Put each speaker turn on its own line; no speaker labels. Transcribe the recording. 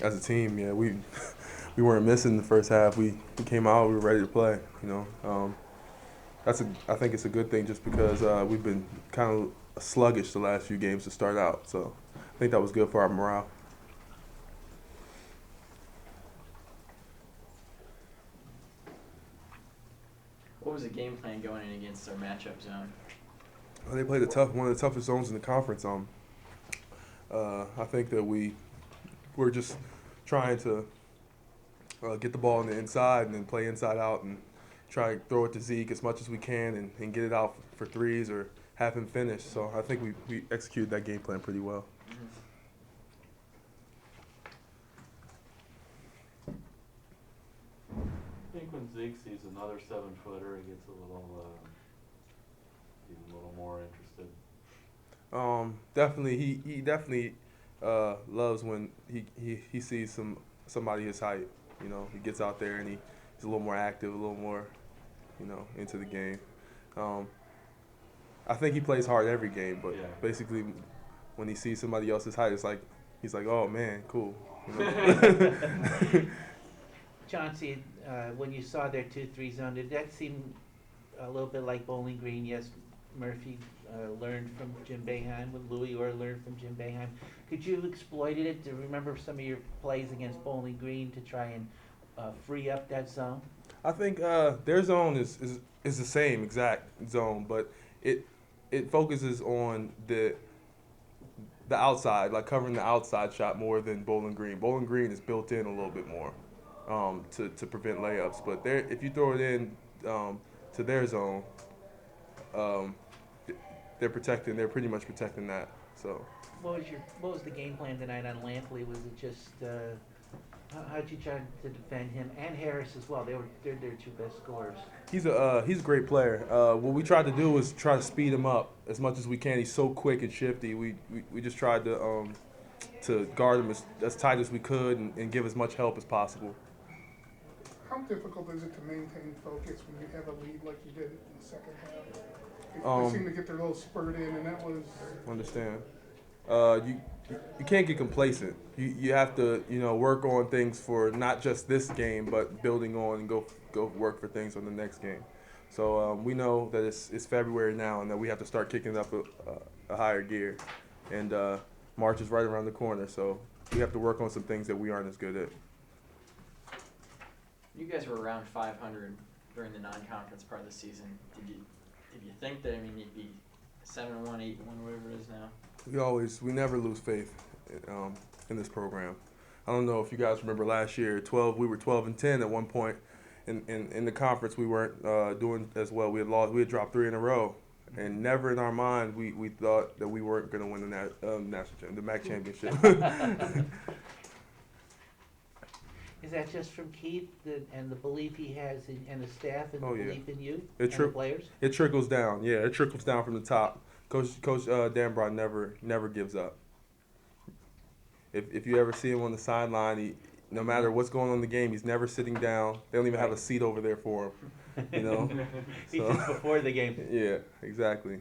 As a team, yeah, we we weren't missing the first half. We came out, we were ready to play. I think it's a good thing just because we've been kind of sluggish the last few games to start out. So I think that was good for our morale.
What was the game plan going in against our matchup zone?
They played one of the toughest zones in the conference. I think that we're just trying to get the ball on the inside and then play inside out and try to throw it to Zeke as much as we can and get it out for threes or have him finish. So I think we executed that game plan pretty well.
I think when Zeke sees another 7-footer, he gets even a little more interested.
Definitely, he definitely loves when he sees somebody his height. He gets out there and he's a little more active, a little more, into the game. Um, I think he plays hard every game, but
Yeah.
basically, when he sees somebody else's height, it's like he's like, oh man, cool.
Chauncey, when you saw their 2-3 zone, did that seem a little bit like Bowling Green? Yes, Murphy learned from Jim Boeheim, with Louis Orr learned from Jim Boeheim. Could you have exploited it to remember some of your plays against Bowling Green to try and free up that zone?
I think their zone is the same exact zone, but it focuses on the outside, like covering the outside shot more than Bowling Green. Bowling Green is built in a little bit more to prevent layups, but if you throw it in to their zone, um, they're pretty much protecting that. So.
What was the game plan tonight on Lampley? Was it just how'd you try to defend him and Harris as well? They're their two best scorers.
He's a great player. What we tried to do was try to speed him up as much as we can. He's so quick and shifty. We just tried to guard him as tight as we could and give as much help as possible.
How difficult is it to maintain focus when you have a lead like you did in the second half? They seem to get their little spurt in, and that was.
Understand. You can't get complacent. You have to work on things for not just this game, but building on and go work for things on the next game. So we know that it's February now, and that we have to start kicking up a higher gear. And March is right around the corner, so we have to work on some things that we aren't as good at.
You guys were around 500 during the non-conference part of the season. Did you think that you'd be 7-1, 8-1, whatever it is now?
We never lose faith in this program. I don't know if you guys remember last year, we were 12-10 at one point. In the conference, we weren't doing as well. We had dropped 3 in a row, and never in our mind we thought that we weren't going to win the MAC championship.
Is that just from Keith and the belief he has and the staff and the
Yeah.
belief in you
It
and the players?
It trickles down. Yeah, it trickles down from the top. Coach Dambrot never gives up. If you ever see him on the sideline, no matter what's going on in the game, he's never sitting down. They don't even have a seat over there for him.
He's just before the game.
Yeah, exactly.